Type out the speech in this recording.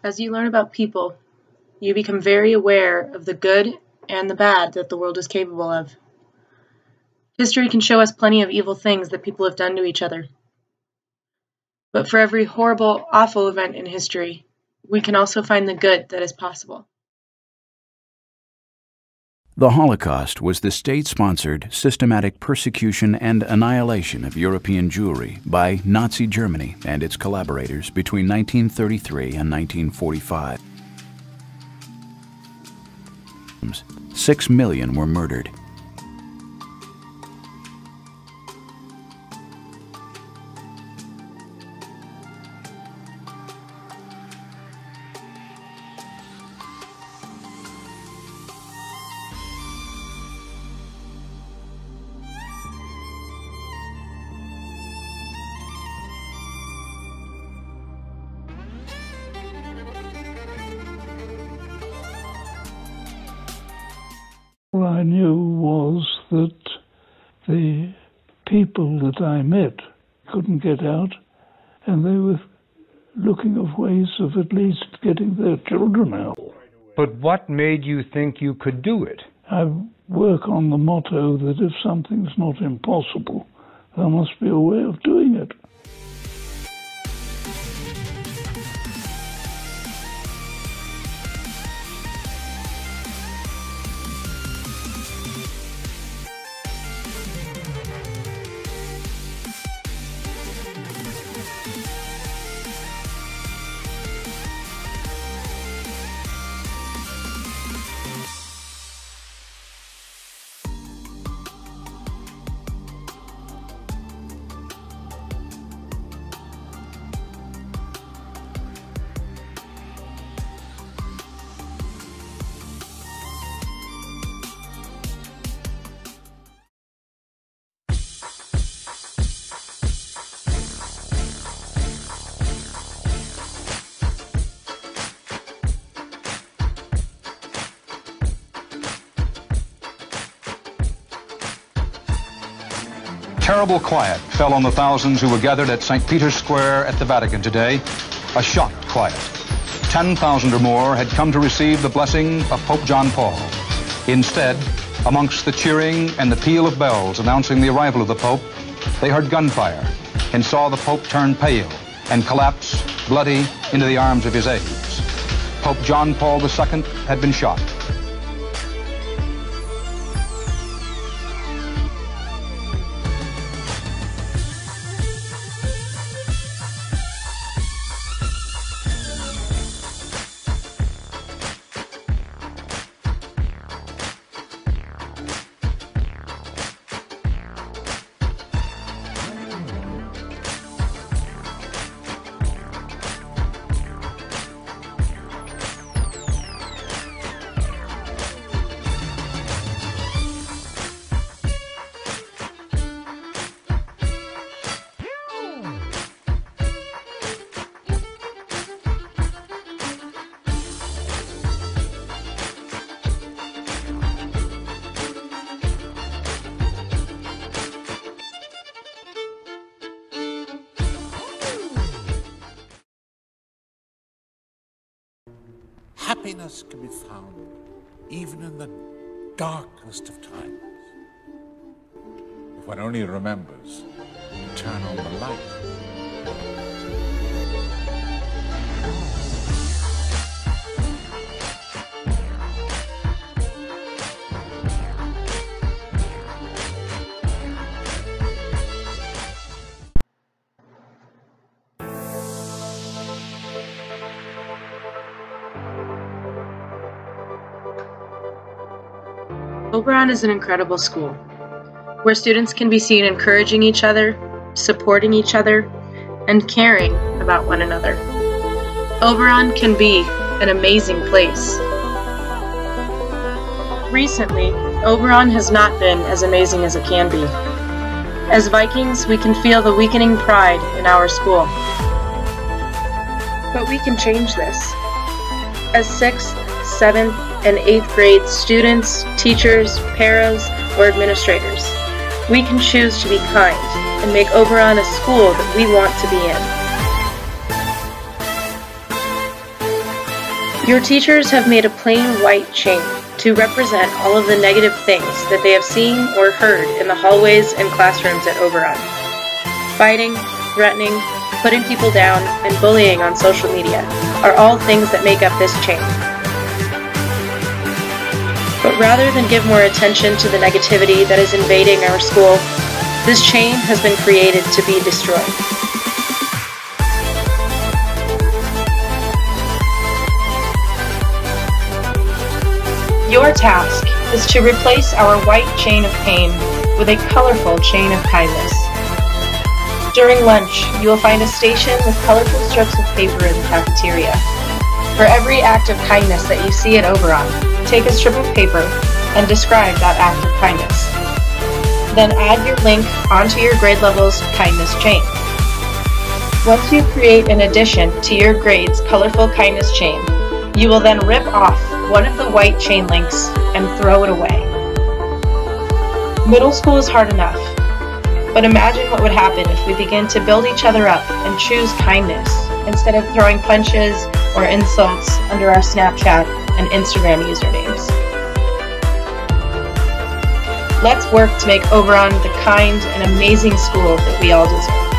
As you learn about people, you become very aware of the good and the bad that the world is capable of. History can show us plenty of evil things that people have done to each other. But for every horrible, awful event in history, we can also find the good that is possible. The Holocaust was the state-sponsored, systematic persecution and annihilation of European Jewry by Nazi Germany and its collaborators between 1933 and 1945. 6 million were murdered. All I knew was that the people that I met couldn't get out, and they were looking of ways of at least getting their children out. But what made you think you could do it? I work on the motto that if something's not impossible, there must be a way of doing it. Terrible quiet fell on the thousands who were gathered at St. Peter's Square at the Vatican today. A shocked quiet. 10,000 or more had come to receive the blessing of Pope John Paul. Instead, amongst the cheering and the peal of bells announcing the arrival of the Pope, they heard gunfire and saw the Pope turn pale and collapse, bloody, into the arms of his aides. Pope John Paul II had been shot. Happiness can be found even in the darkest of times, if one only remembers to turn on the light. Oberon is an incredible school, where students can be seen encouraging each other, supporting each other, and caring about one another. Oberon can be an amazing place. Recently, Oberon has not been as amazing as it can be. As Vikings, we can feel the weakening pride in our school. But we can change this. As 6th, 7th, and 8th grade students, teachers, paras, or administrators, we can choose to be kind and make Oberon a school that we want to be in. Your teachers have made a plain white chain to represent all of the negative things that they have seen or heard in the hallways and classrooms at Oberon. Fighting, threatening, putting people down, and bullying on social media are all things that make up this chain. But rather than give more attention to the negativity that is invading our school, this chain has been created to be destroyed. Your task is to replace our white chain of pain with a colorful chain of kindness. During lunch, you will find a station with colorful strips of paper in the cafeteria. For every act of kindness that you see at Oberon, take a strip of paper and describe that act of kindness. Then add your link onto your grade level's kindness chain. Once you create an addition to your grade's colorful kindness chain, you will then rip off one of the white chain links and throw it away. Middle school is hard enough, but imagine what would happen if we begin to build each other up and choose kindness instead of throwing punches or insults under our Snapchat and Instagram usernames. Let's work to make Oberon the kind and amazing school that we all deserve.